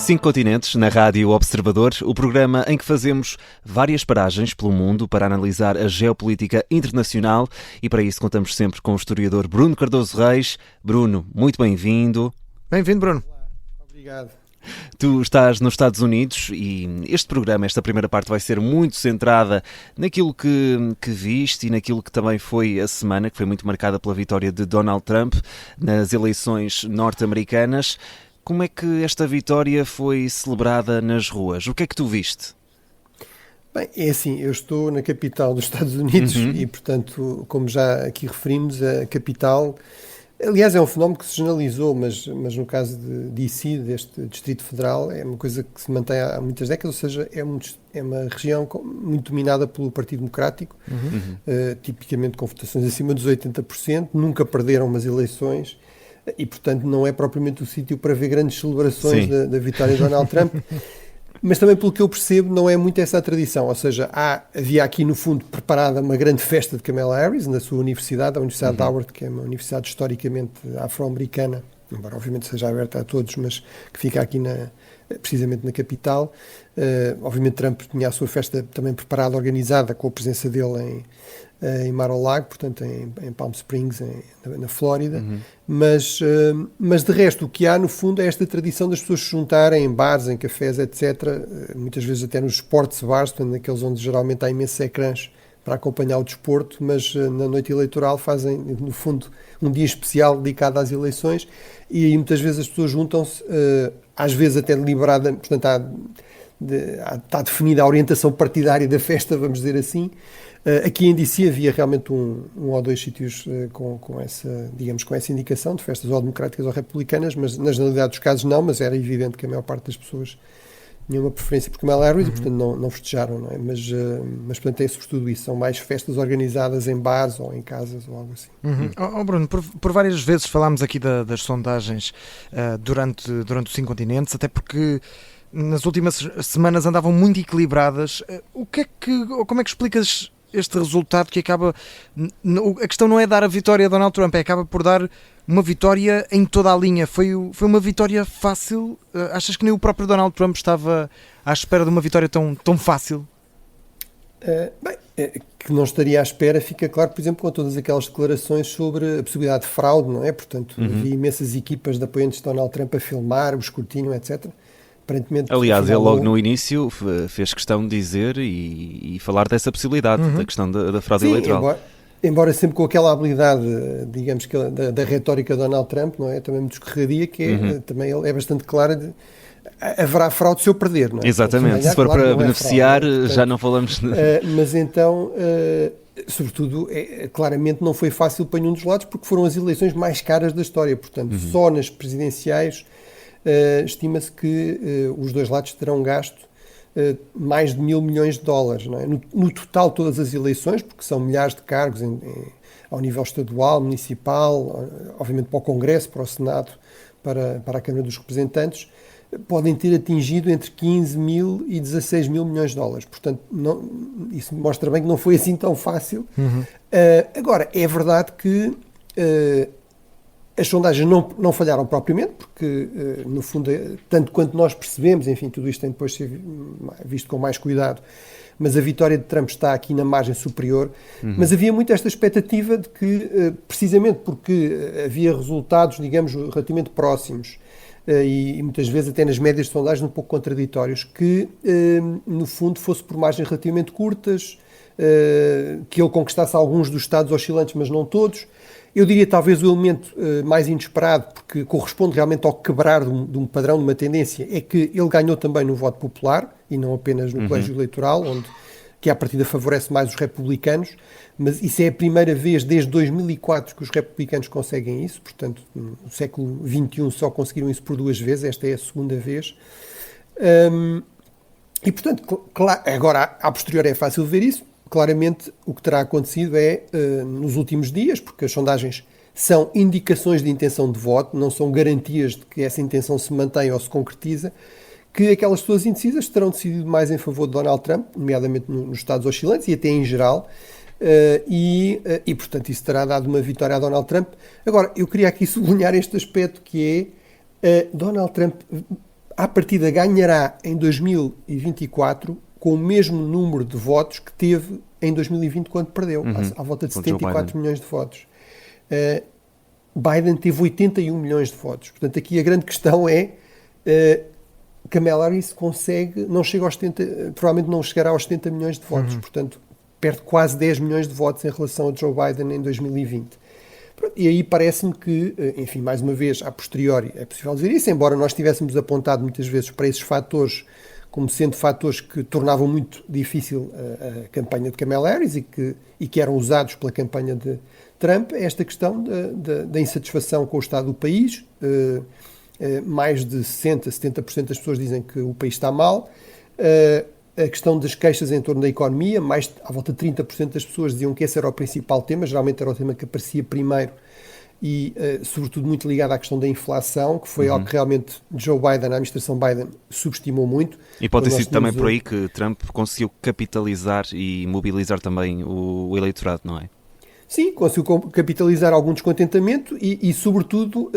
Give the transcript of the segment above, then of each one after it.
Cinco Continentes, na Rádio Observador, o programa em que fazemos várias paragens pelo mundo para analisar a geopolítica internacional, e para isso contamos sempre com o historiador Bruno Cardoso Reis. Bruno, muito bem-vindo. Bem-vindo, Bruno. Olá, obrigado. Tu estás nos Estados Unidos e este programa, esta primeira parte, vai ser muito centrada naquilo que viste e naquilo que também foi a semana, que foi muito marcada pela vitória de Donald Trump nas eleições norte-americanas. Como é que esta vitória foi celebrada nas ruas? O que é que tu viste? Bem, é assim, eu estou na capital dos Estados Unidos e, portanto, como já aqui referimos, a capital, aliás, é um fenómeno que se generalizou, mas no caso de DC, deste Distrito Federal, é uma coisa que se mantém há muitas décadas, ou seja, é uma região muito dominada pelo Partido Democrático, tipicamente com votações acima dos 80%, nunca perderam umas eleições. E, portanto, não é propriamente o sítio para ver grandes celebrações da vitória de Donald Trump, mas também, pelo que eu percebo, não é muito essa a tradição, ou seja, havia aqui, no fundo, preparada uma grande festa de Kamala Harris na sua universidade, a Universidade de Howard, que é uma universidade historicamente afro-americana, embora obviamente seja aberta a todos, mas que fica aqui precisamente na capital. Obviamente Trump tinha a sua festa também preparada, organizada, com a presença dele em Mar-a-Lago, portanto em Palm Springs, na Flórida, mas de resto o que há no fundo é esta tradição das pessoas se juntarem em bares, em cafés, etc., muitas vezes até nos sports bars, portanto naqueles onde geralmente há imensos ecrãs para acompanhar o desporto, mas na noite eleitoral fazem no fundo um dia especial dedicado às eleições, e aí muitas vezes as pessoas juntam-se, às vezes até deliberada, portanto está definida a orientação partidária da festa, vamos dizer assim. Aqui em DC havia realmente um ou dois sítios com essa indicação de festas ou democráticas ou republicanas, mas na generalidade dos casos não, mas era evidente que a maior parte das pessoas tinha uma preferência por Kamala Harris e, portanto, não festejaram, não é? Mas portanto, é sobretudo isso, são mais festas organizadas em bares ou em casas ou algo assim. Bruno, por várias vezes falámos aqui das sondagens durante os Cinco Continentes, até porque nas últimas semanas andavam muito equilibradas. Como é que explicas este resultado que acaba... A questão não é dar a vitória a Donald Trump, acaba por dar uma vitória em toda a linha. Foi uma vitória fácil? Achas que nem o próprio Donald Trump estava à espera de uma vitória tão fácil? Que não estaria à espera, fica claro, por exemplo, com todas aquelas declarações sobre a possibilidade de fraude, não é? Portanto, havia imensas equipas de apoiantes de Donald Trump a filmar o escrutínio, etc. Aliás, ele logo no início fez questão de dizer e falar dessa possibilidade, da questão da fraude eleitoral. Embora sempre com aquela habilidade, digamos, que da retórica de Donald Trump, não é? Também muito escorregadia, que também ele é bastante clara haverá fraude se eu perder, não é? Exatamente, se for para beneficiar, fraude, portanto, já não falamos... mas então... sobretudo, claramente não foi fácil para nenhum dos lados, porque foram as eleições mais caras da história, portanto, só nas presidenciais estima-se que os dois lados terão gasto mais de $1.000 milhões, não é? No total, todas as eleições, porque são milhares de cargos ao nível estadual, municipal, obviamente para o Congresso, para o Senado, para a Câmara dos Representantes, podem ter atingido entre 15 mil e 16 mil milhões de dólares. Portanto, isso mostra bem que não foi assim tão fácil. Agora, é verdade que as sondagens não falharam propriamente, porque, no fundo, tanto quanto nós percebemos, enfim, tudo isto tem depois de ser visto com mais cuidado, mas a vitória de Trump está aqui na margem superior. Mas havia muito esta expectativa de que, precisamente porque havia resultados, digamos, relativamente próximos, e muitas vezes até nas médias de sondagens um pouco contraditórios, que, no fundo, fosse por margens relativamente curtas, que ele conquistasse alguns dos estados oscilantes, mas não todos. Eu diria talvez o elemento mais inesperado, porque corresponde realmente ao quebrar de um padrão, de uma tendência, é que ele ganhou também no voto popular e não apenas no colégio eleitoral, que à partida favorece mais os republicanos, mas isso é a primeira vez desde 2004 que os republicanos conseguem isso, portanto no século XXI só conseguiram isso por 2 vezes, esta é a segunda vez. E portanto, claro, agora a posteriori é fácil ver isso. Claramente o que terá acontecido é, nos últimos dias, porque as sondagens são indicações de intenção de voto, não são garantias de que essa intenção se mantém ou se concretiza, que aquelas pessoas indecisas terão decidido mais em favor de Donald Trump, nomeadamente nos estados oscilantes e até em geral, e portanto isso terá dado uma vitória a Donald Trump. Agora, eu queria aqui sublinhar este aspecto que é Donald Trump à partida ganhará em 2024 com o mesmo número de votos que teve em 2020 quando perdeu, à volta de 74 milhões de votos. Biden teve 81 milhões de votos. Portanto, aqui a grande questão é Kamala Harris não chega aos 70, provavelmente não chegará aos 70 milhões de votos. Portanto, perde quase 10 milhões de votos em relação a Joe Biden em 2020. E aí parece-me que, enfim, mais uma vez, a posteriori é possível dizer isso, embora nós tivéssemos apontado muitas vezes para esses fatores como sendo fatores que tornavam muito difícil a campanha de Kamala Harris e que eram usados pela campanha de Trump, esta questão da insatisfação com o estado do país. Mais de 60%, 70% das pessoas dizem que o país está mal. A questão das queixas em torno da economia, à volta de 30% das pessoas diziam que esse era o principal tema, geralmente era o tema que aparecia primeiro e, sobretudo, muito ligado à questão da inflação, que foi algo que realmente Joe Biden, a administração Biden, subestimou muito. E pode ter sido também por aí que Trump conseguiu capitalizar e mobilizar também o eleitorado, não é? Sim, conseguiu capitalizar algum descontentamento e sobretudo,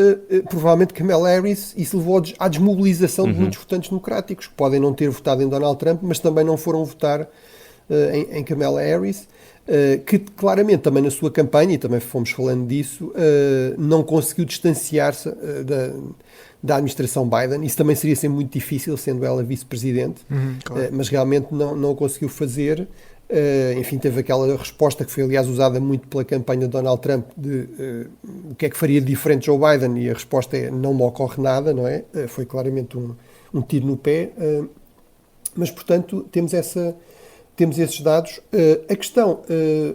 provavelmente Kamala Harris, isso levou à desmobilização de muitos votantes democráticos, que podem não ter votado em Donald Trump, mas também não foram votar em Kamala Harris, que claramente também na sua campanha, e também fomos falando disso, não conseguiu distanciar-se da administração Biden. Isso também seria sempre muito difícil, sendo ela vice-presidente, claro. Mas realmente não o conseguiu fazer. Enfim, teve aquela resposta que foi, aliás, usada muito pela campanha de Donald Trump de o que é que faria de diferente Joe Biden, e a resposta é: não me ocorre nada, não é? Foi claramente um tiro no pé, mas, portanto, temos esses dados. A questão,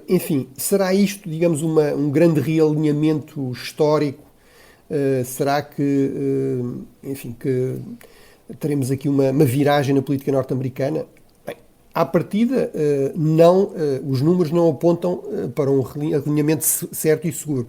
enfim, será isto, digamos, um grande realinhamento histórico? Será que, enfim, que teremos aqui uma viragem na política norte-americana? À partida, os números não apontam para um alinhamento certo e seguro.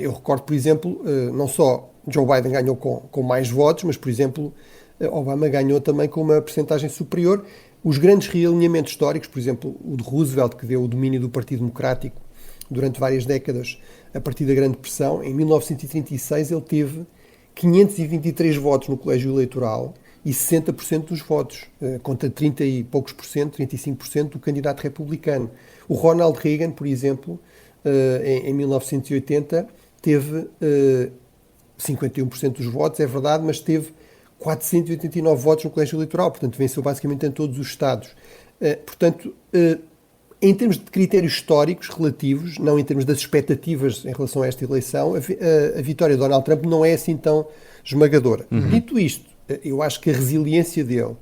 Eu recordo, por exemplo, não só Joe Biden ganhou com mais votos, mas, por exemplo, Obama ganhou também com uma percentagem superior. Os grandes realinhamentos históricos, por exemplo, o de Roosevelt, que deu o domínio do Partido Democrático durante várias décadas a partir da Grande Depressão, em 1936 ele teve 523 votos no colégio eleitoral e 60% dos votos, contra 30 e poucos por cento, 35% do candidato republicano. O Ronald Reagan, por exemplo, em 1980, teve 51% dos votos, é verdade, mas teve 489 votos no colégio eleitoral, portanto venceu basicamente em todos os estados. Portanto, em termos de critérios históricos relativos, não em termos das expectativas em relação a esta eleição, a vitória de Donald Trump não é assim tão esmagadora. Dito isto, eu acho que a resiliência dele,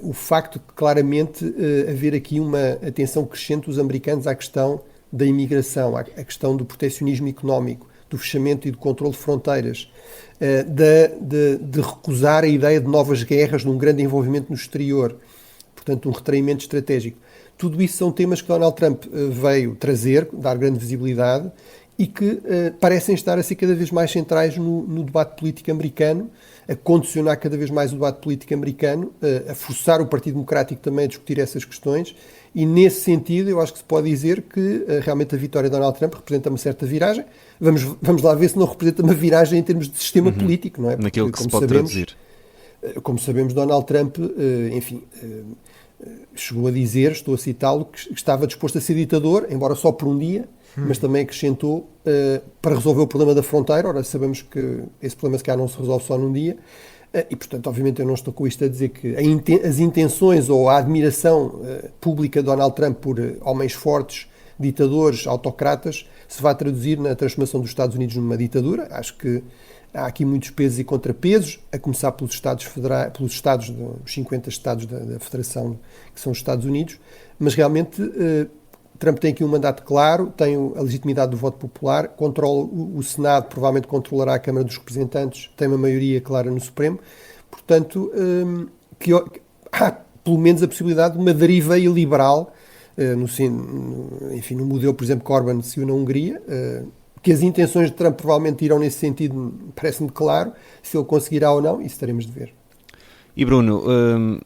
o facto de claramente haver aqui uma atenção crescente dos americanos à questão da imigração, à questão do protecionismo económico, do fechamento e do controle de fronteiras, de recusar a ideia de novas guerras, num grande envolvimento no exterior, portanto um retraimento estratégico. Tudo isso são temas que Donald Trump veio trazer, dar grande visibilidade e que parecem estar a ser cada vez mais centrais no debate político americano, a condicionar cada vez mais o debate político americano, a forçar o Partido Democrático também a discutir essas questões, e nesse sentido eu acho que se pode dizer que realmente a vitória de Donald Trump representa uma certa viragem. Vamos lá ver se não representa uma viragem em termos de sistema político, não é? Porque, naquilo que se pode traduzir. Como sabemos, Donald Trump, enfim, chegou a dizer, estou a citá-lo, que estava disposto a ser ditador, embora só por um dia, mas também acrescentou para resolver o problema da fronteira. Ora, sabemos que esse problema se calhar não se resolve só num dia, e portanto, obviamente, eu não estou com isto a dizer que as intenções ou a admiração pública de Donald Trump por homens fortes, ditadores, autocratas, se vai traduzir na transformação dos Estados Unidos numa ditadura. Acho que há aqui muitos pesos e contrapesos, a começar pelos Estados federais, os 50 Estados da Federação, que são os Estados Unidos, mas realmente Trump tem aqui um mandato claro, tem a legitimidade do voto popular, controla o Senado, provavelmente controlará a Câmara dos Representantes, tem uma maioria clara no Supremo, portanto, há pelo menos a possibilidade de uma deriva iliberal, enfim, no modelo, por exemplo, que Orbán seguiu na Hungria, que as intenções de Trump provavelmente irão nesse sentido, parece-me claro. Se ele conseguirá ou não, isso teremos de ver. E Bruno,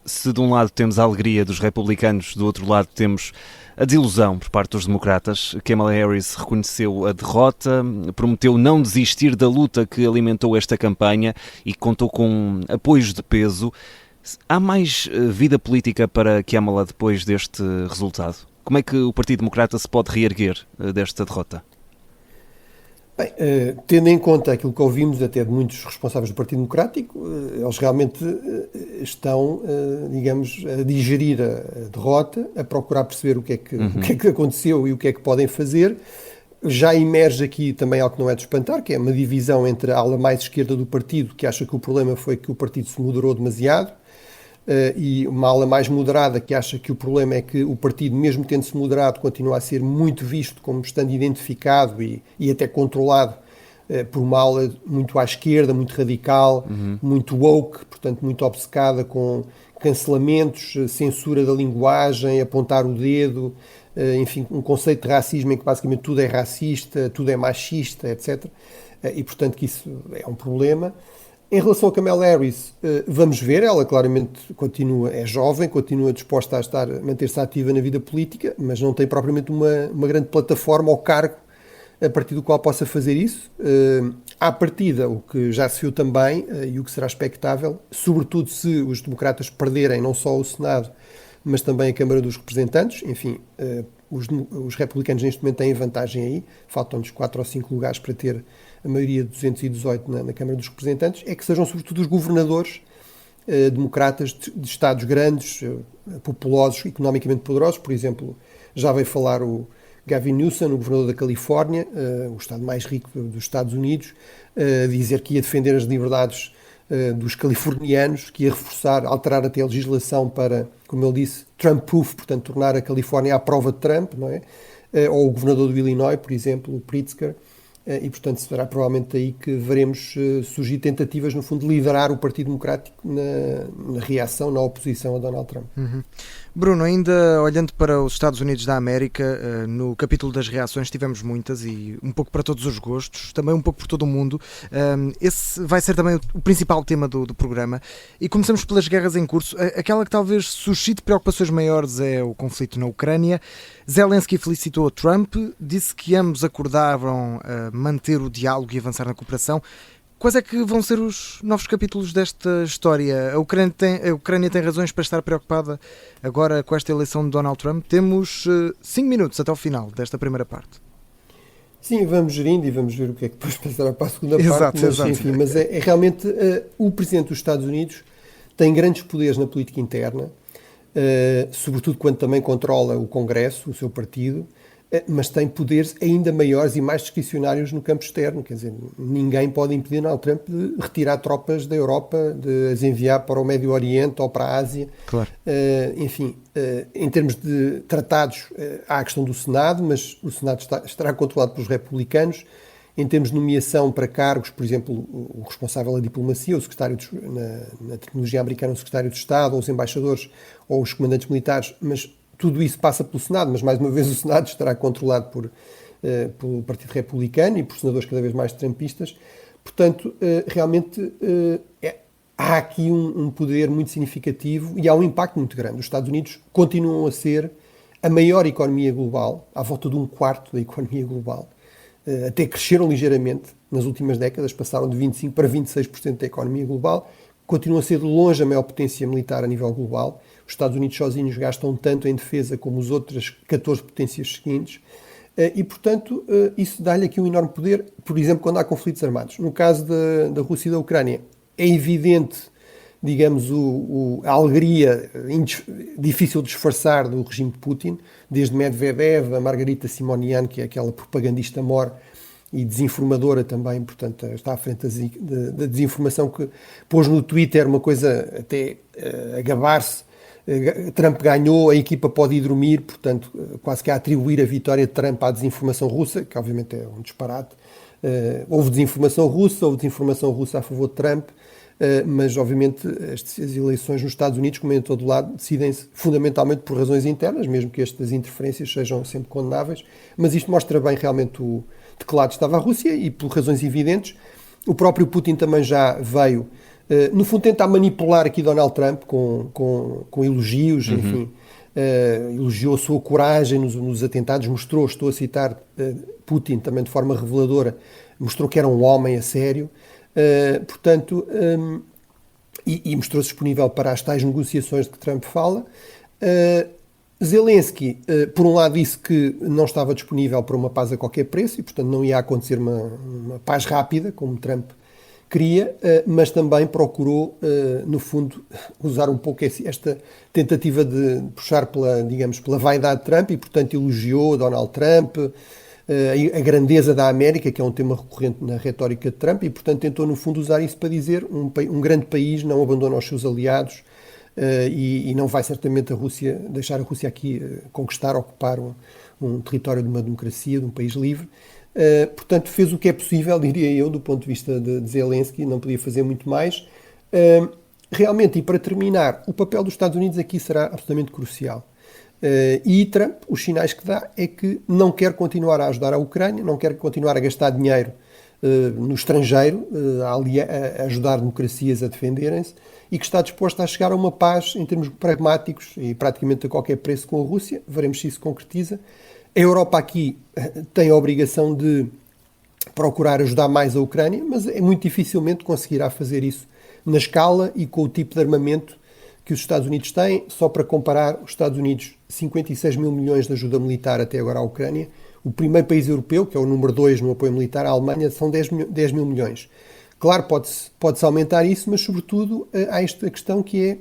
se de um lado temos a alegria dos republicanos, do outro lado temos a desilusão por parte dos democratas, Kamala Harris reconheceu a derrota, prometeu não desistir da luta que alimentou esta campanha e contou com apoios de peso. Há mais vida política para Kamala depois deste resultado? Como é que o Partido Democrata se pode reerguer desta derrota? Bem, tendo em conta aquilo que ouvimos até de muitos responsáveis do Partido Democrático, eles realmente estão, digamos, a digerir a derrota, a procurar perceber o que é que aconteceu e o que é que podem fazer. Já emerge aqui também algo que não é de espantar, que é uma divisão entre a ala mais esquerda do partido, que acha que o problema foi que o partido se moderou demasiado, e uma ala mais moderada que acha que o problema é que o partido, mesmo tendo-se moderado, continua a ser muito visto como estando identificado e até controlado por uma ala muito à esquerda, muito radical, muito woke, portanto muito obcecada com cancelamentos, censura da linguagem, apontar o dedo, enfim, um conceito de racismo em que basicamente tudo é racista, tudo é machista, etc. E portanto que isso é um problema. Em relação a Kamala Harris, vamos ver, ela claramente é jovem, continua disposta a manter-se ativa na vida política, mas não tem propriamente uma grande plataforma ou cargo a partir do qual possa fazer isso. À partida, o que já se viu também, e o que será expectável, sobretudo se os democratas perderem não só o Senado, mas também a Câmara dos Representantes, enfim, os republicanos neste momento têm vantagem aí, faltam-lhes 4 ou 5 lugares para ter a maioria de 218 na Câmara dos Representantes, é que sejam sobretudo os governadores democratas de estados grandes, populosos, economicamente poderosos. Por exemplo, já veio falar o Gavin Newsom, o governador da Califórnia, o estado mais rico dos Estados Unidos, dizer que ia defender as liberdades dos californianos, que ia reforçar, alterar até a legislação para, como ele disse, Trump-proof, portanto, tornar a Califórnia à prova de Trump, não é? Ou o governador do Illinois, por exemplo, o Pritzker. E, portanto, será provavelmente aí que veremos surgir tentativas, no fundo, de liderar o Partido Democrático na reação, na oposição a Donald Trump. Bruno, ainda olhando para os Estados Unidos da América, no capítulo das reações tivemos muitas e um pouco para todos os gostos, também um pouco por todo o mundo. Esse vai ser também o principal tema do programa. E começamos pelas guerras em curso. Aquela que talvez suscite preocupações maiores é o conflito na Ucrânia. Zelensky felicitou Trump, disse que ambos acordaram manter o diálogo e avançar na cooperação. Quais é que vão ser os novos capítulos desta história? A Ucrânia tem razões para estar preocupada agora com esta eleição de Donald Trump? Temos 5 minutos até ao final desta primeira parte. Sim, vamos gerindo e vamos ver o que é que depois passará para a segunda parte. Mas, exato. Enfim, mas é realmente o Presidente dos Estados Unidos tem grandes poderes na política interna, sobretudo quando também controla o Congresso, o seu partido, mas tem poderes ainda maiores e mais discricionários no campo externo. Quer dizer, ninguém pode impedir Donald Trump de retirar tropas da Europa, de as enviar para o Médio Oriente ou para a Ásia. Claro. Enfim, em termos de tratados, há a questão do Senado, mas o Senado estará controlado pelos republicanos. Em termos de nomeação para cargos, por exemplo, o responsável da diplomacia, o secretário na terminologia americana, o secretário de Estado, ou os embaixadores, ou os comandantes militares, mas tudo isso passa pelo Senado, mas mais uma vez o Senado estará controlado pelo Partido Republicano e por senadores cada vez mais trumpistas. Portanto, realmente há aqui um poder muito significativo e há um impacto muito grande. Os Estados Unidos continuam a ser a maior economia global, à volta de 1/4 da economia global. Até cresceram ligeiramente nas últimas décadas, passaram de 25% para 26% da economia global. Continuam a ser de longe a maior potência militar a nível global. Os Estados Unidos sozinhos gastam tanto em defesa como as outras 14 potências seguintes e, portanto, isso dá-lhe aqui um enorme poder, por exemplo, quando há conflitos armados. No caso da Rússia e da Ucrânia, é evidente, digamos, a alegria difícil de disfarçar do regime de Putin, desde Medvedev a Margarita Simonian, que é aquela propagandista mor e desinformadora também, portanto, está à frente da desinformação, que pôs no Twitter uma coisa até a gabar-se. Trump ganhou, a equipa pode ir dormir, portanto, quase que a atribuir a vitória de Trump à desinformação russa, que obviamente é um disparate. Houve desinformação russa a favor de Trump, mas obviamente as eleições nos Estados Unidos, como em todo lado, decidem-se fundamentalmente por razões internas, mesmo que estas interferências sejam sempre condenáveis, mas isto mostra bem realmente de que lado estava a Rússia e por razões evidentes. O próprio Putin também já veio no fundo tentar manipular aqui Donald Trump com elogios, enfim, elogiou a sua coragem nos atentados, mostrou, estou a citar Putin também de forma reveladora, mostrou que era um homem a sério, portanto, e mostrou-se disponível para as tais negociações de que Trump fala. Zelensky, por um lado, disse que não estava disponível para uma paz a qualquer preço e, portanto, não ia acontecer uma paz rápida, como Trump queria, mas também procurou, no fundo, usar um pouco esta tentativa de puxar pela vaidade de Trump e, portanto, elogiou Donald Trump, a grandeza da América, que é um tema recorrente na retórica de Trump, e, portanto, tentou, no fundo, usar isso para dizer um grande país não abandona os seus aliados e não vai certamente deixar a Rússia aqui conquistar, ocupar um território de uma democracia, de um país livre. Portanto, fez o que é possível, diria eu, do ponto de vista de Zelensky, não podia fazer muito mais. Realmente, e para terminar, o papel dos Estados Unidos aqui será absolutamente crucial. E Trump, os sinais que dá é que não quer continuar a ajudar a Ucrânia, não quer continuar a gastar dinheiro no estrangeiro, a ajudar democracias a defenderem-se, e que está disposto a chegar a uma paz em termos pragmáticos e praticamente a qualquer preço com a Rússia. Veremos se isso concretiza. A Europa aqui tem a obrigação de procurar ajudar mais a Ucrânia, mas é muito dificilmente conseguirá fazer isso na escala e com o tipo de armamento que os Estados Unidos têm. Só para comparar, os Estados Unidos, 56 mil milhões de ajuda militar até agora à Ucrânia. O primeiro país europeu, que é o número 2 no apoio militar, a Alemanha, são 10 mil milhões. Claro, pode-se aumentar isso, mas sobretudo há esta questão que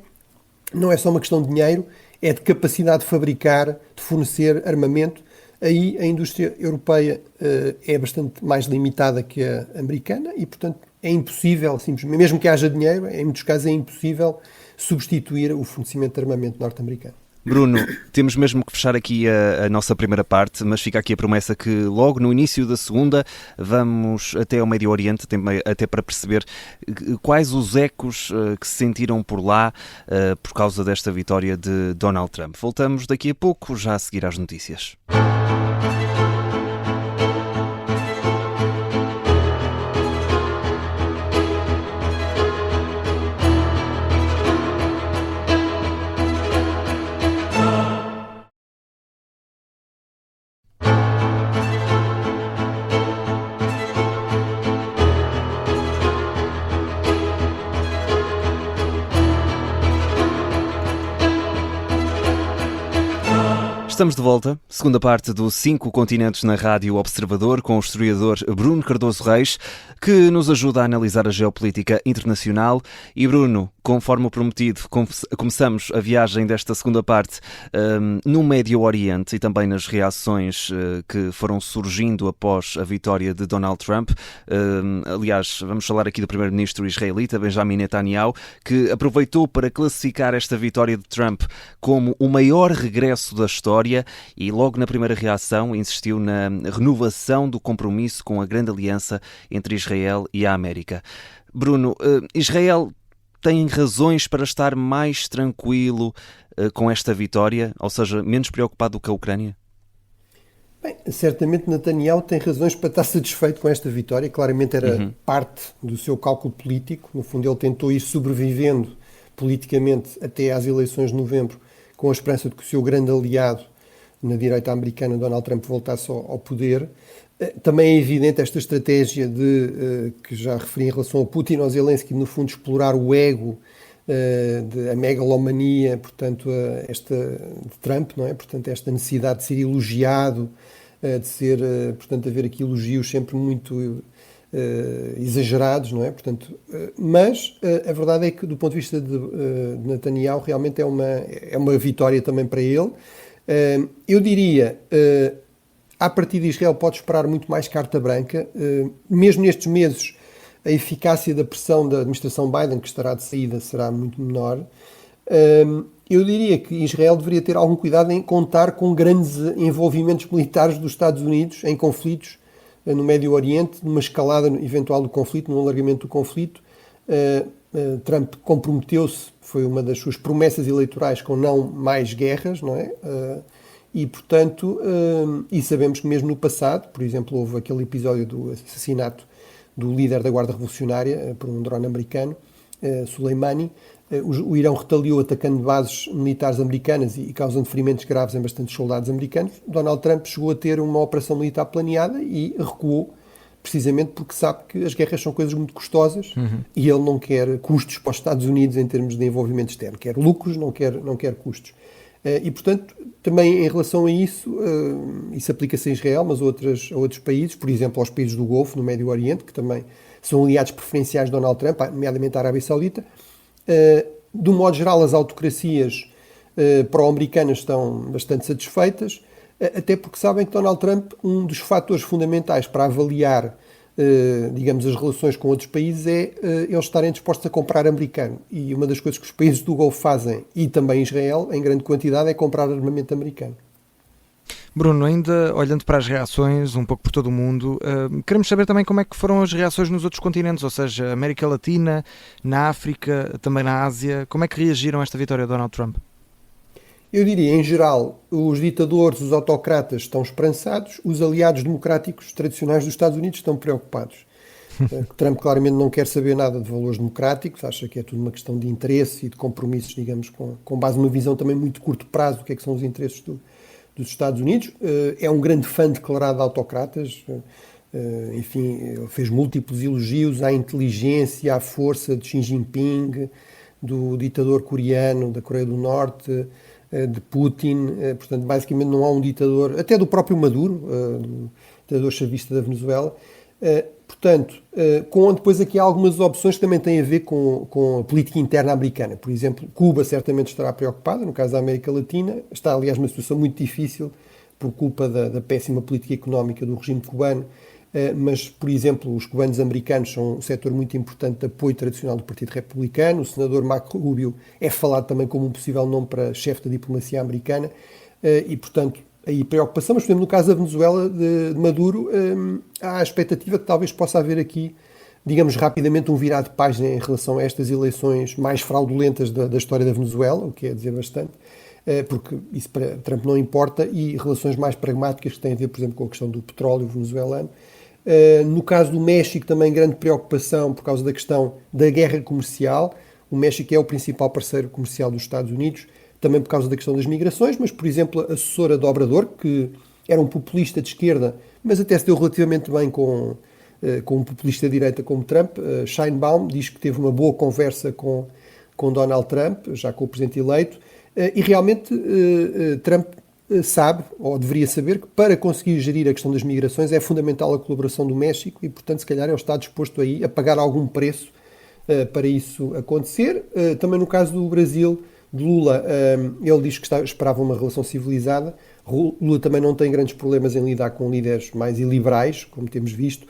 não é só uma questão de dinheiro, é de capacidade de fabricar, de fornecer armamento. Aí a indústria europeia é bastante mais limitada que a americana e, portanto, é impossível, simplesmente, mesmo que haja dinheiro, em muitos casos é impossível substituir o fornecimento de armamento norte-americano. Bruno, temos mesmo que fechar aqui a nossa primeira parte, mas fica aqui a promessa que logo no início da segunda vamos até ao Médio Oriente, até para perceber quais os ecos que se sentiram por lá por causa desta vitória de Donald Trump. Voltamos daqui a pouco, já a seguir às notícias. Estamos de volta, segunda parte do 5 Continentes na Rádio Observador, com o historiador Bruno Cardoso Reis, que nos ajuda a analisar a geopolítica internacional. E Bruno, conforme o prometido, começamos a viagem desta segunda parte no Médio Oriente e também nas reações que foram surgindo após a vitória de Donald Trump. Aliás, vamos falar aqui do primeiro-ministro israelita, Benjamin Netanyahu, que aproveitou para classificar esta vitória de Trump como o maior regresso da história e logo na primeira reação insistiu na renovação do compromisso com a grande aliança entre Israel e a América. Bruno, Israel tem razões para estar mais tranquilo com esta vitória, ou seja, menos preocupado do que a Ucrânia? Bem, certamente Netanyahu tem razões para estar satisfeito com esta vitória. Claramente era parte do seu cálculo político. No fundo, ele tentou ir sobrevivendo politicamente até às eleições de novembro, com a esperança de que o seu grande aliado na direita americana, Donald Trump, voltasse ao poder. Também é evidente esta estratégia que já referi em relação ao Putin, ao Zelensky, no fundo explorar o ego, a megalomania, portanto, de Trump, não é? Portanto, esta necessidade de ser elogiado, portanto, haver aqui elogios sempre muito exagerados, não é? Portanto, mas a verdade é que, do ponto de vista de Netanyahu, realmente é uma vitória também para ele. Eu diria, a partir de Israel pode esperar muito mais carta branca, mesmo nestes meses a eficácia da pressão da administração Biden, que estará de saída, será muito menor. Eu diria que Israel deveria ter algum cuidado em contar com grandes envolvimentos militares dos Estados Unidos em conflitos no Médio Oriente, numa escalada eventual do conflito, num alargamento do conflito. Trump comprometeu-se, foi uma das suas promessas eleitorais, com não mais guerras, não é? E, portanto, e sabemos que mesmo no passado, por exemplo, houve aquele episódio do assassinato do líder da Guarda Revolucionária por um drone americano, Soleimani, o Irão retaliou atacando bases militares americanas e causando ferimentos graves em bastantes soldados americanos. Donald Trump chegou a ter uma operação militar planeada e recuou, precisamente porque sabe que as guerras são coisas muito custosas e ele não quer custos para os Estados Unidos em termos de envolvimento externo. Quer lucros, não quer custos. E, portanto, também em relação a isso, isso aplica-se a Israel, mas a outros países, por exemplo, aos países do Golfo, no Médio Oriente, que também são aliados preferenciais de Donald Trump, nomeadamente a Arábia Saudita. De um modo geral, as autocracias pró-americanas estão bastante satisfeitas, até porque sabem que Donald Trump, um dos fatores fundamentais para avaliar, digamos, as relações com outros países é eles estarem dispostos a comprar americano. E uma das coisas que os países do Golfo fazem, e também Israel, em grande quantidade, é comprar armamento americano. Bruno, ainda olhando para as reações um pouco por todo o mundo, queremos saber também como é que foram as reações nos outros continentes, ou seja, América Latina, na África, também na Ásia. Como é que reagiram a esta vitória de Donald Trump? Eu diria, em geral, os ditadores, os autocratas estão esperançados, os aliados democráticos tradicionais dos Estados Unidos estão preocupados. Trump claramente não quer saber nada de valores democráticos, acha que é tudo uma questão de interesse e de compromissos, digamos, com base numa visão também muito de curto prazo do que é que são os interesses dos Estados Unidos. É um grande fã declarado de autocratas, enfim, fez múltiplos elogios à inteligência, à força de Xi Jinping, do ditador coreano, da Coreia do Norte, de Putin. Portanto, basicamente não há um ditador, até do próprio Maduro, do ditador chavista da Venezuela. Portanto, depois aqui há algumas opções que também têm a ver com a política interna americana. Por exemplo, Cuba certamente estará preocupada, no caso da América Latina, está aliás numa situação muito difícil por culpa da péssima política económica do regime cubano, mas, por exemplo, os cubanos americanos são um setor muito importante de apoio tradicional do Partido Republicano. O senador Marco Rubio é falado também como um possível nome para chefe da diplomacia americana e, portanto, aí preocupação, mas, por exemplo, no caso da Venezuela, de Maduro, há a expectativa que talvez possa haver aqui, digamos, rapidamente um virado de página em relação a estas eleições mais fraudulentas da história da Venezuela, o que é dizer bastante, porque isso para Trump não importa, e relações mais pragmáticas que têm a ver, por exemplo, com a questão do petróleo venezuelano. No caso do México, também grande preocupação por causa da questão da guerra comercial. O México é o principal parceiro comercial dos Estados Unidos, também por causa da questão das migrações, mas, por exemplo, a assessora de Obrador, que era um populista de esquerda, mas até se deu relativamente bem com um populista de direita como Trump, Sheinbaum, diz que teve uma boa conversa com Donald Trump, já com o presidente eleito, e realmente Trump sabe, ou deveria saber, que para conseguir gerir a questão das migrações é fundamental a colaboração do México e, portanto, se calhar ele está disposto aí a pagar algum preço para isso acontecer. Também no caso do Brasil, de Lula, ele diz que esperava uma relação civilizada. Lula também não tem grandes problemas em lidar com líderes mais iliberais, como temos visto,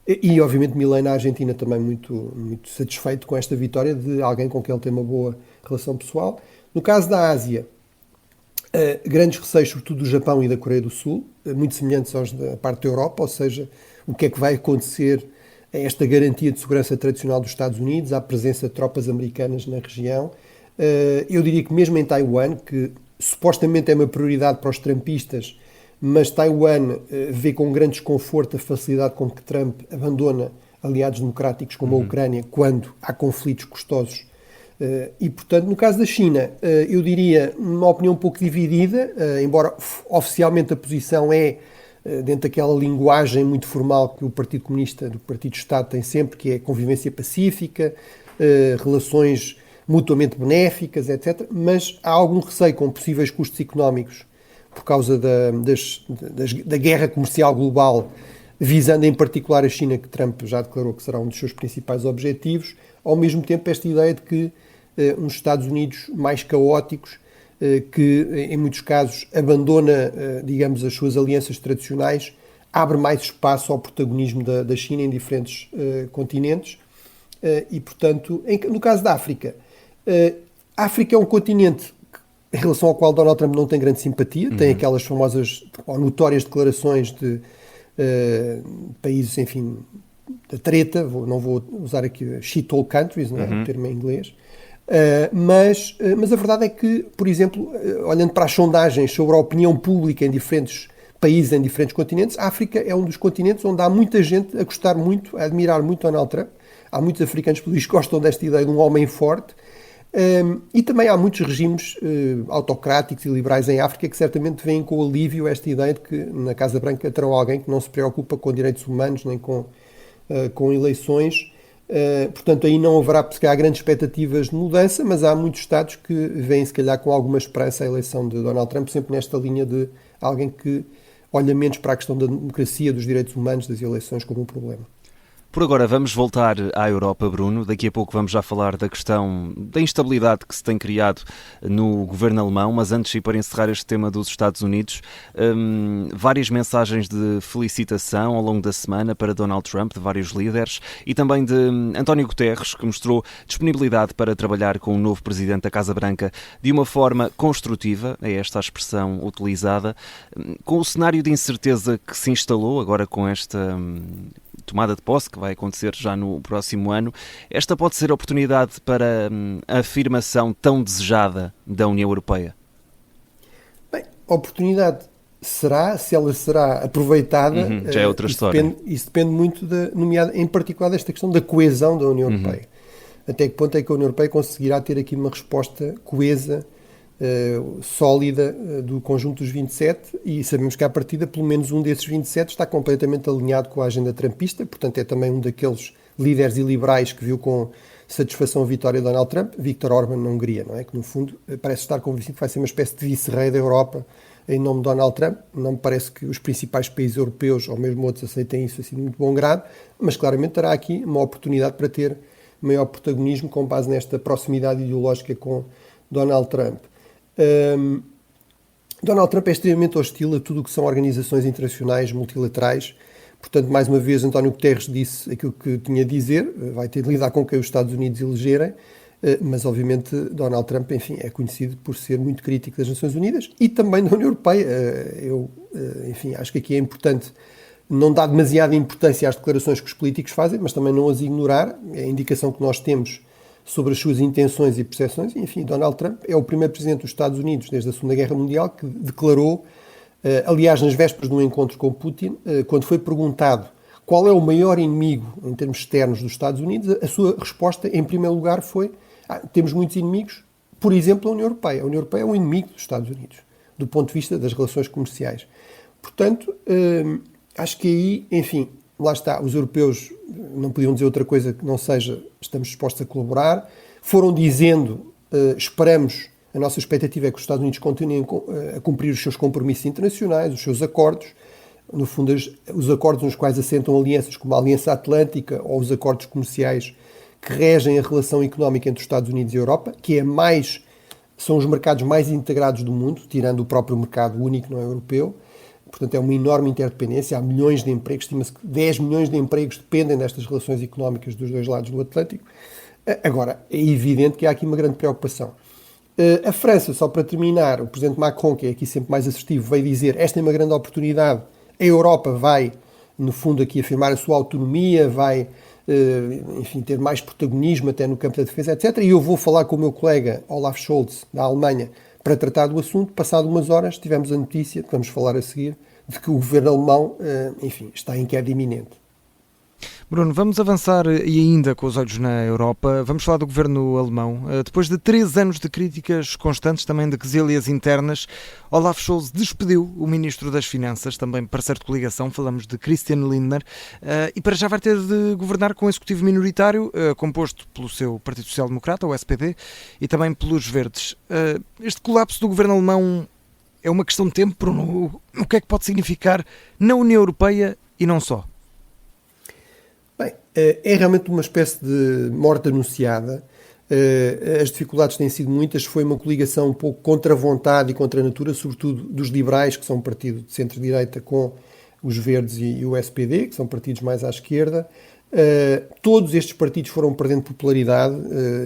e obviamente Milei na Argentina também muito, muito satisfeito com esta vitória de alguém com quem ele tem uma boa relação pessoal. No caso da Ásia, grandes receios, sobretudo do Japão e da Coreia do Sul, muito semelhantes aos da parte da Europa, ou seja, o que é que vai acontecer a esta garantia de segurança tradicional dos Estados Unidos, à presença de tropas americanas na região. Eu diria que mesmo em Taiwan, que supostamente é uma prioridade para os trumpistas, mas Taiwan vê com grande desconforto a facilidade com que Trump abandona aliados democráticos como a Ucrânia quando há conflitos custosos. E, portanto, no caso da China, eu diria uma opinião um pouco dividida, embora oficialmente a posição é dentro daquela linguagem muito formal que o Partido Comunista do Partido de Estado tem sempre, que é convivência pacífica, relações mutuamente benéficas, etc. Mas há algum receio com possíveis custos económicos por causa da guerra comercial global, visando em particular a China, que Trump já declarou que será um dos seus principais objetivos. Ao mesmo tempo, esta ideia de que uns Estados Unidos mais caóticos, que em muitos casos abandona, digamos, as suas alianças tradicionais, abre mais espaço ao protagonismo da China em diferentes continentes. E, portanto, no caso da África, a África é um continente em relação ao qual Donald Trump não tem grande simpatia, tem aquelas famosas ou notórias declarações de países, enfim, da treta, não vou usar aqui shithole countries, não é o termo em inglês, mas a verdade é que, por exemplo, olhando para as sondagens sobre a opinião pública em diferentes países, em diferentes continentes, a África é um dos continentes onde há muita gente a gostar muito, a admirar muito Donald Trump. há muitos africanos que gostam desta ideia de um homem forte, e também há muitos regimes autocráticos e liberais em África que certamente veem com alívio esta ideia de que na Casa Branca terão alguém que não se preocupa com direitos humanos nem com eleições. Portanto, aí não haverá, se calhar, grandes expectativas de mudança, mas há muitos Estados que veem, se calhar, com alguma esperança a eleição de Donald Trump, sempre nesta linha de alguém que olha menos para a questão da democracia, dos direitos humanos, das eleições como um problema. Por agora vamos voltar à Europa, Bruno. Daqui a pouco vamos já falar da questão da instabilidade que se tem criado no governo alemão, mas antes, e para encerrar este tema dos Estados Unidos, várias mensagens de felicitação ao longo da semana para Donald Trump, de vários líderes, e também de António Guterres, que mostrou disponibilidade para trabalhar com o novo presidente da Casa Branca de uma forma construtiva, é esta a expressão utilizada, com o cenário de incerteza que se instalou agora com esta tomada de posse, que vai acontecer já no próximo ano. Esta pode ser a oportunidade para a afirmação tão desejada da União Europeia? Bem, a oportunidade será, se ela será aproveitada, já é outra história. Isso depende muito, em particular, desta questão da coesão da União Europeia. Até que ponto é que a União Europeia conseguirá ter aqui uma resposta coesa, sólida do conjunto dos 27, e sabemos que à partida pelo menos um desses 27 está completamente alinhado com a agenda trumpista, portanto é também um daqueles líderes e liberais que viu com satisfação a vitória de Donald Trump, Viktor Orban na Hungria, não é? Que no fundo parece estar convencido que vai ser uma espécie de vice-rei da Europa em nome de Donald Trump. Não me parece que os principais países europeus ou mesmo outros aceitem isso assim de muito bom grado, mas claramente terá aqui uma oportunidade para ter maior protagonismo com base nesta proximidade ideológica com Donald Trump. Donald Trump é extremamente hostil a tudo o que são organizações internacionais multilaterais. Portanto, mais uma vez, António Guterres disse aquilo que tinha a dizer, vai ter de lidar com quem os Estados Unidos elegerem, mas obviamente Donald Trump, enfim, é conhecido por ser muito crítico das Nações Unidas e também da União Europeia. Enfim, acho que aqui é importante não dar demasiada importância às declarações que os políticos fazem, mas também não as ignorar. É a indicação que nós temos sobre as suas intenções e percepções. Enfim, Donald Trump é o primeiro presidente dos Estados Unidos desde a Segunda Guerra Mundial que declarou, aliás, nas vésperas de um encontro com Putin, quando foi perguntado qual é o maior inimigo em termos externos dos Estados Unidos, a sua resposta, em primeiro lugar, foi temos muitos inimigos, por exemplo, a União Europeia. A União Europeia é um inimigo dos Estados Unidos, do ponto de vista das relações comerciais. Portanto, acho que aí, enfim, lá está, os europeus não podiam dizer outra coisa que não seja estamos dispostos a colaborar. Foram dizendo, esperamos, a nossa expectativa é que os Estados Unidos continuem a cumprir os seus compromissos internacionais, os seus acordos, no fundo os acordos nos quais assentam alianças como a Aliança Atlântica ou os acordos comerciais que regem a relação económica entre os Estados Unidos e a Europa, que são os mercados mais integrados do mundo, tirando o próprio mercado único não europeu. Portanto, é uma enorme interdependência, há milhões de empregos, estima-se que 10 milhões de empregos dependem destas relações económicas dos dois lados do Atlântico. Agora, é evidente que há aqui uma grande preocupação. A França, só para terminar, o presidente Macron, que é aqui sempre mais assertivo, veio dizer esta é uma grande oportunidade, a Europa vai, no fundo, aqui afirmar a sua autonomia, vai, enfim, ter mais protagonismo até no campo da defesa, etc. E eu vou falar com o meu colega Olaf Scholz, da Alemanha, para tratar do assunto. Passado umas horas tivemos a notícia, que vamos falar a seguir, de que o governo alemão, enfim, está em queda iminente. Bruno, vamos avançar e ainda com os olhos na Europa. Vamos falar do governo alemão. Depois de 3 anos de críticas constantes, também de quesílias internas, Olaf Scholz despediu o Ministro das Finanças, também parceiro de coligação, falamos de Christian Lindner, e para já vai ter de governar com um executivo minoritário, composto pelo seu Partido Social Democrata, o SPD, e também pelos Verdes. Este colapso do governo alemão é uma questão de tempo, Bruno? O que é que pode significar na União Europeia e não só? Bem, é realmente uma espécie de morte anunciada. As dificuldades têm sido muitas. Foi uma coligação um pouco contra a vontade e contra a natura, sobretudo dos liberais, que são um partido de centro-direita, com os Verdes e o SPD, que são partidos mais à esquerda. Todos estes partidos foram perdendo popularidade,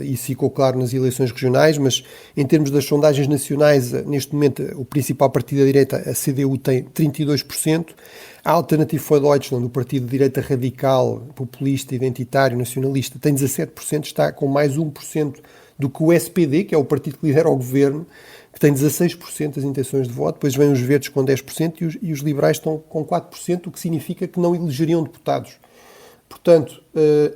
isso ficou claro nas eleições regionais, mas em termos das sondagens nacionais, neste momento o principal partido da direita, a CDU, tem 32%, a Alternative for Deutschland, o partido de direita radical, populista, identitário, nacionalista, tem 17%, está com mais 1% do que o SPD, que é o partido que lidera o governo, que tem 16% das intenções de voto. Depois vêm os Verdes com 10% e os liberais estão com 4%, o que significa que não elegeriam deputados. Portanto,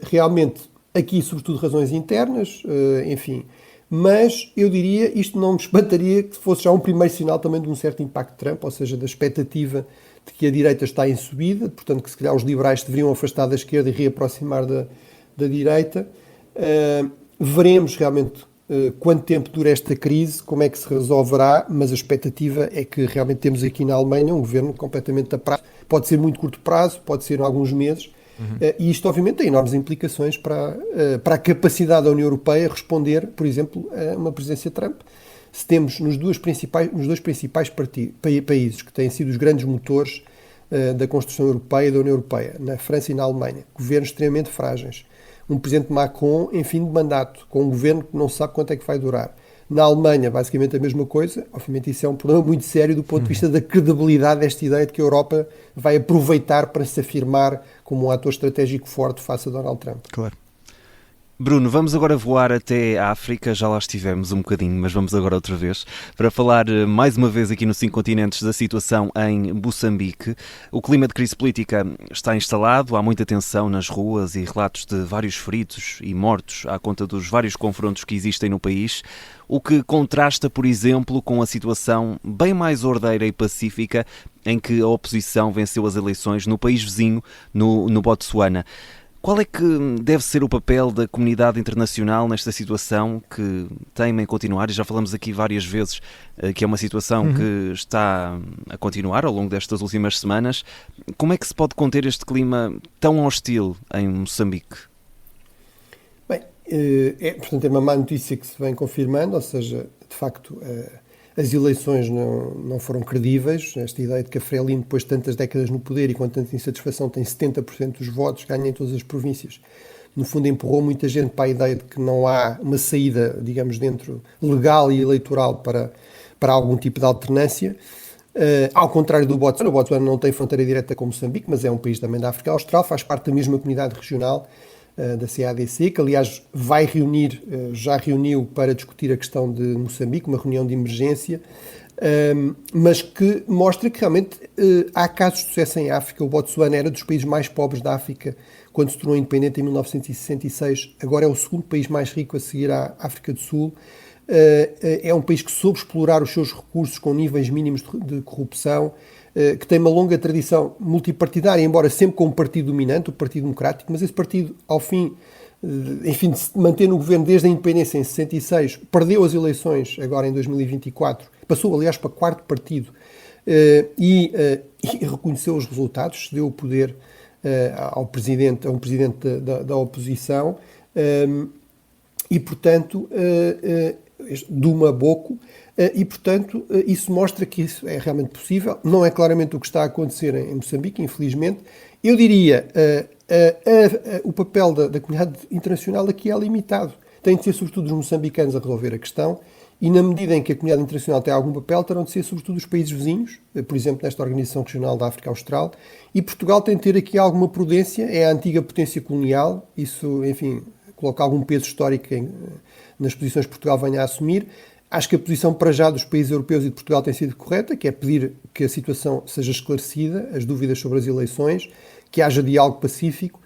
realmente aqui sobretudo razões internas, enfim. Mas eu diria, isto não me espantaria que fosse já um primeiro sinal também de um certo impacto de Trump, ou seja, da expectativa de que a direita está em subida, portanto que se calhar os liberais deveriam afastar da esquerda e reaproximar da direita. Veremos realmente quanto tempo dura esta crise, como é que se resolverá, mas a expectativa é que realmente temos aqui na Alemanha um governo completamente a prazo. Pode ser muito curto prazo, pode ser em alguns meses, e isto obviamente tem enormes implicações para a capacidade da União Europeia responder, por exemplo, a uma presidência Trump. Se temos nos dois principais países que têm sido os grandes motores da construção europeia e da União Europeia, na França e na Alemanha, governos extremamente frágeis, um presidente Macron em fim de mandato, com um governo que não sabe quanto é que vai durar. Na Alemanha, basicamente a mesma coisa. Obviamente isso é um problema muito sério do ponto de vista da credibilidade desta ideia de que a Europa vai aproveitar para se afirmar como um ator estratégico forte face a Donald Trump. Claro. Bruno, vamos agora voar até a África, já lá estivemos um bocadinho, mas vamos agora outra vez, para falar mais uma vez aqui no 5 continentes da situação em Moçambique. O clima de crise política está instalado, há muita tensão nas ruas e relatos de vários feridos e mortos à conta dos vários confrontos que existem no país, o que contrasta, por exemplo, com a situação bem mais ordeira e pacífica em que a oposição venceu as eleições no país vizinho, no Botsuana. Qual é que deve ser o papel da comunidade internacional nesta situação que teima em continuar? E já falamos aqui várias vezes que é uma situação que está a continuar ao longo destas últimas semanas. Como é que se pode conter este clima tão hostil em Moçambique? Bem, portanto, é uma má notícia que se vem confirmando, ou seja, de facto, as eleições não foram credíveis. Esta ideia de que a Frelimo, depois de tantas décadas no poder e com tanta insatisfação, tem 70% dos votos, ganha em todas as províncias, no fundo empurrou muita gente para a ideia de que não há uma saída, digamos, dentro legal e eleitoral para algum tipo de alternância. Ao contrário do Botsuana, o Botsuana não tem fronteira direta com Moçambique, mas é um país também da África Austral, faz parte da mesma comunidade regional da CADC, que aliás vai reunir, já reuniu para discutir a questão de Moçambique, uma reunião de emergência, mas que mostra que realmente há casos de sucesso em África. O Botsuana era dos países mais pobres da África quando se tornou independente em 1966, agora é o segundo país mais rico a seguir à África do Sul. É um país que soube explorar os seus recursos com níveis mínimos de corrupção, que tem uma longa tradição multipartidária, embora sempre com um partido dominante, o Partido Democrático, mas esse partido, ao fim, enfim, de se manter no governo desde a independência em 66, perdeu as eleições agora em 2024, passou aliás para quarto partido e reconheceu os resultados, cedeu o poder a um presidente da oposição e, portanto, Duma Boko, e, portanto, isso mostra que isso é realmente possível. Não é claramente o que está a acontecer em Moçambique, infelizmente. Eu diria, o papel da comunidade internacional aqui é limitado. Tem de ser, sobretudo, os moçambicanos a resolver a questão, e na medida em que a comunidade internacional tem algum papel, terão de ser, sobretudo, os países vizinhos, por exemplo, nesta Organização Regional da África Austral, e Portugal tem de ter aqui alguma prudência, é a antiga potência colonial, isso, enfim, coloca algum peso histórico nas posições que Portugal venha a assumir. Acho que a posição para já dos países europeus e de Portugal tem sido correta, que é pedir que a situação seja esclarecida, as dúvidas sobre as eleições, que haja diálogo pacífico,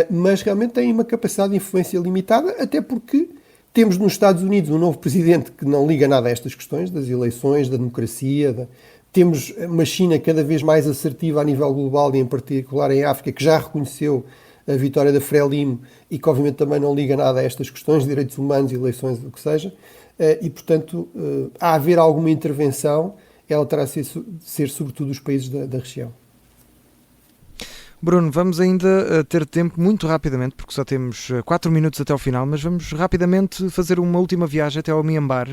mas realmente tem uma capacidade de influência limitada, até porque temos nos Estados Unidos um novo presidente que não liga nada a estas questões das eleições, da democracia. Temos uma China cada vez mais assertiva a nível global e em particular em África, que já reconheceu a vitória da Frelimo e que obviamente também não liga nada a estas questões de direitos humanos, eleições, o que seja. E, portanto, a haver alguma intervenção, ela terá de ser sobretudo os países da região. Bruno, vamos ainda ter tempo muito rapidamente, porque só temos 4 minutos até ao final, mas vamos rapidamente fazer uma última viagem até ao Mianmar,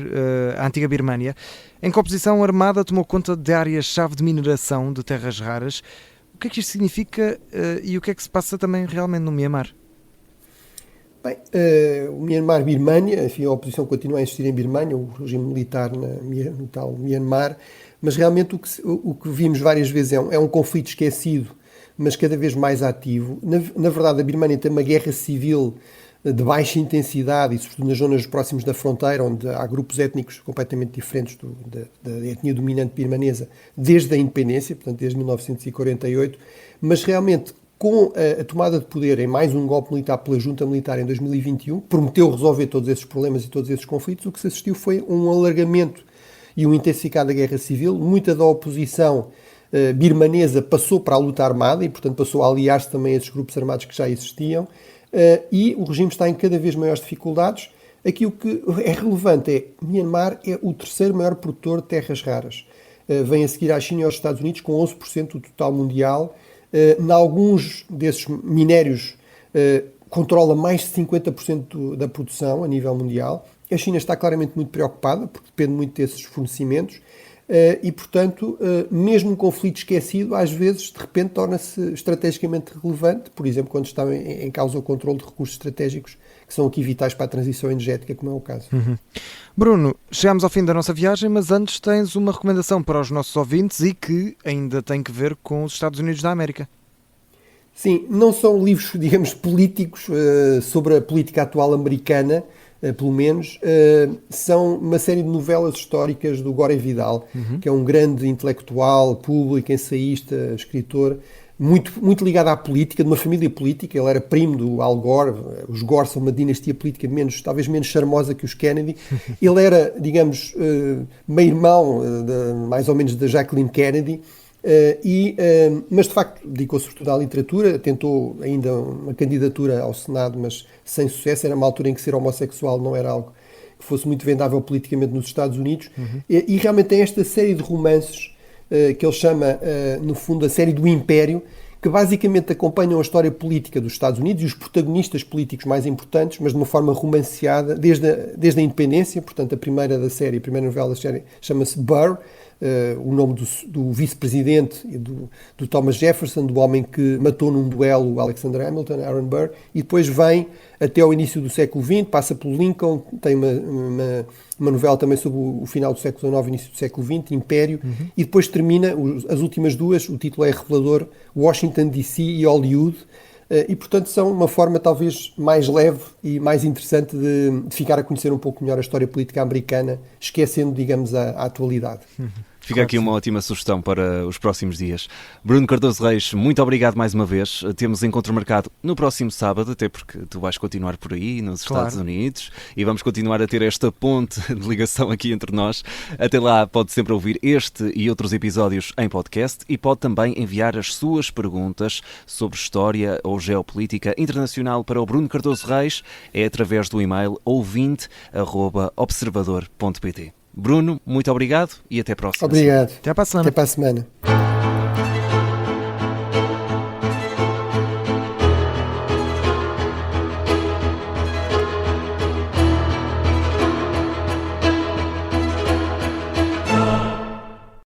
a antiga Birmânia, em que a oposição armada tomou conta de áreas-chave de mineração de terras raras. O que é que isto significa e o que é que se passa também realmente no Mianmar? Bem, o Mianmar, Birmânia, enfim, a oposição continua a existir em Birmânia, o regime militar no tal Mianmar, mas realmente o que vimos várias vezes é um conflito esquecido, mas cada vez mais ativo. Na verdade, a Birmânia tem uma guerra civil de baixa intensidade e, sobretudo, nas zonas próximas da fronteira, onde há grupos étnicos completamente diferentes da etnia dominante birmanesa desde a independência, portanto, desde 1948, mas realmente com a tomada de poder em mais um golpe militar pela junta militar em 2021, que prometeu resolver todos esses problemas e todos esses conflitos, o que se assistiu foi um alargamento e um intensificado da guerra civil. Muita da oposição birmanesa passou para a luta armada e, portanto, passou a aliar-se também a esses grupos armados que já existiam, e o regime está em cada vez maiores dificuldades. Aqui o que é relevante é que Myanmar é o terceiro maior produtor de terras raras. Vem a seguir à China e aos Estados Unidos com 11% do total mundial. Em alguns desses minérios controla mais de 50% da produção a nível mundial. A China está claramente muito preocupada, porque depende muito desses fornecimentos, e, portanto, mesmo um conflito esquecido, às vezes, de repente, torna-se estrategicamente relevante, por exemplo, quando está em causa o controle de recursos estratégicos que são aqui vitais para a transição energética, como é o caso. Bruno, chegamos ao fim da nossa viagem, mas antes tens uma recomendação para os nossos ouvintes e que ainda tem que ver com os Estados Unidos da América. Sim, não são livros, digamos, políticos sobre a política atual americana, pelo menos, são uma série de novelas históricas do Gore Vidal, que é um grande intelectual, público, ensaísta, escritor, muito ligado à política, de uma família política. Ele era primo do Al Gore. Os Gore são uma dinastia política talvez menos charmosa que os Kennedy. Ele era, digamos, meio-irmão, mais ou menos, da Jacqueline Kennedy, mas de facto dedicou-se sobretudo à literatura. Tentou ainda uma candidatura ao Senado, mas sem sucesso. Era uma altura em que ser homossexual não era algo que fosse muito vendável politicamente nos Estados Unidos. E realmente tem esta série de romances que ele chama, no fundo, a série do Império, que basicamente acompanham a história política dos Estados Unidos e os protagonistas políticos mais importantes, mas de uma forma romanceada, desde a independência. Portanto, a primeira novela da série chama-se Burr, o nome do vice-presidente e do Thomas Jefferson, do homem que matou num duelo o Alexander Hamilton, Aaron Burr, e depois vem até ao início do século XX, passa pelo Lincoln, tem uma novela também sobre o final do século XIX, início do século XX, Império, e depois termina, as últimas duas, o título é revelador, Washington DC e Hollywood, e portanto são uma forma talvez mais leve e mais interessante de ficar a conhecer um pouco melhor a história política americana, esquecendo, digamos, a atualidade. Fica aqui uma ótima sugestão para os próximos dias. Bruno Cardoso Reis, muito obrigado mais uma vez. Temos encontro marcado no próximo sábado, até porque tu vais continuar por aí, nos Estados Unidos, e vamos continuar a ter esta ponte de ligação aqui entre nós. Até lá, pode sempre ouvir este e outros episódios em podcast e pode também enviar as suas perguntas sobre história ou geopolítica internacional para o Bruno Cardoso Reis, é através do e-mail ouvinte@observador.pt. Bruno, muito obrigado e até a próxima. Obrigado. Até para a semana. Até para a semana.